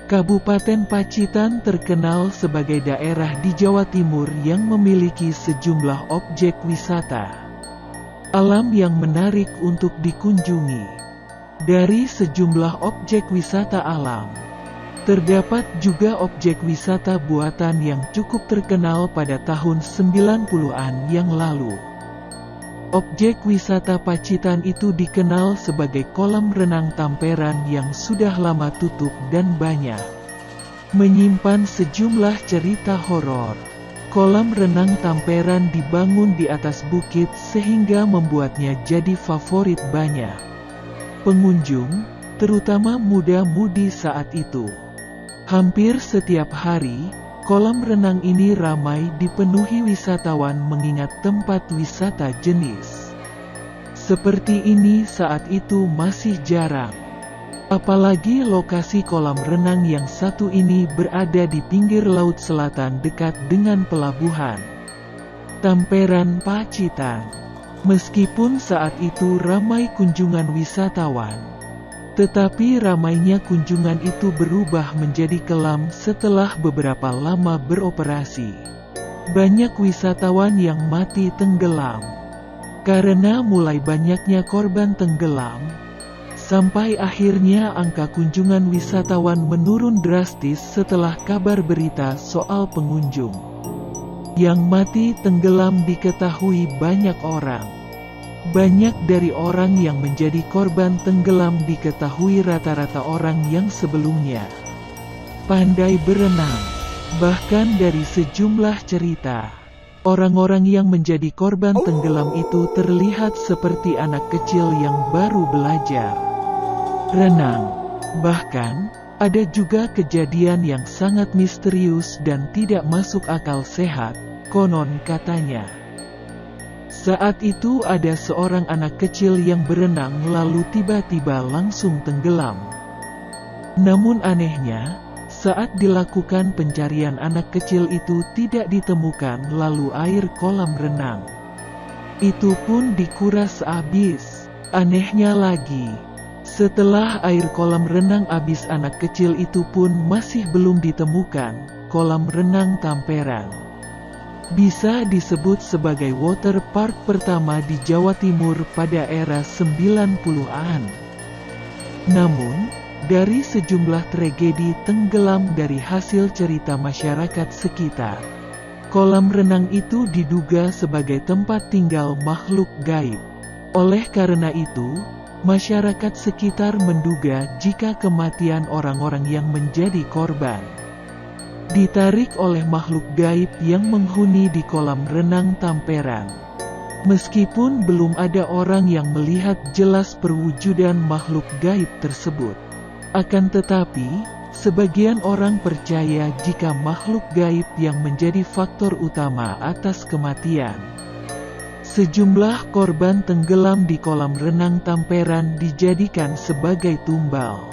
Kabupaten Pacitan terkenal sebagai daerah di Jawa Timur yang memiliki sejumlah objek wisata alam yang menarik untuk dikunjungi. Dari sejumlah objek wisata alam, terdapat juga objek wisata buatan yang cukup terkenal pada tahun 90-an yang lalu. Objek wisata Pacitan itu dikenal sebagai kolam renang Tamperan yang sudah lama tutup dan banyak menyimpan sejumlah cerita horor. Kolam renang Tamperan dibangun di atas bukit sehingga membuatnya jadi favorit banyak pengunjung, terutama muda-mudi saat itu. Hampir setiap hari, kolam renang ini ramai dipenuhi wisatawan mengingat tempat wisata jenis seperti ini saat itu masih jarang. Apalagi lokasi kolam renang yang satu ini berada di pinggir laut selatan dekat dengan pelabuhan Tamperan Pacitan. Meskipun saat itu ramai kunjungan wisatawan, tetapi ramainya kunjungan itu berubah menjadi kelam setelah beberapa lama beroperasi. Banyak wisatawan yang mati tenggelam. Karena mulai banyaknya korban tenggelam, sampai akhirnya angka kunjungan wisatawan menurun drastis setelah kabar berita soal pengunjung yang mati tenggelam diketahui banyak orang. Banyak dari orang yang menjadi korban tenggelam diketahui rata-rata orang yang sebelumnya pandai berenang. Bahkan dari sejumlah cerita, orang-orang yang menjadi korban tenggelam itu terlihat seperti anak kecil yang baru belajar renang. Bahkan, ada juga kejadian yang sangat misterius dan tidak masuk akal sehat, konon katanya. Saat itu ada seorang anak kecil yang berenang lalu tiba-tiba langsung tenggelam. Namun anehnya, saat dilakukan pencarian anak kecil itu tidak ditemukan lalu air kolam renang itu pun dikuras habis. Anehnya lagi, setelah air kolam renang habis anak kecil itu pun masih belum ditemukan. Kolam renang Tamperan bisa disebut sebagai water park pertama di Jawa Timur pada era 90-an. Namun, dari sejumlah tragedi tenggelam dari hasil cerita masyarakat sekitar, kolam renang itu diduga sebagai tempat tinggal makhluk gaib. Oleh karena itu, masyarakat sekitar menduga jika kematian orang-orang yang menjadi korban ditarik oleh makhluk gaib yang menghuni di kolam renang Tamperan. Meskipun belum ada orang yang melihat jelas perwujudan makhluk gaib tersebut, akan tetapi, sebagian orang percaya jika makhluk gaib yang menjadi faktor utama atas kematian sejumlah korban tenggelam di kolam renang Tamperan dijadikan sebagai tumbal.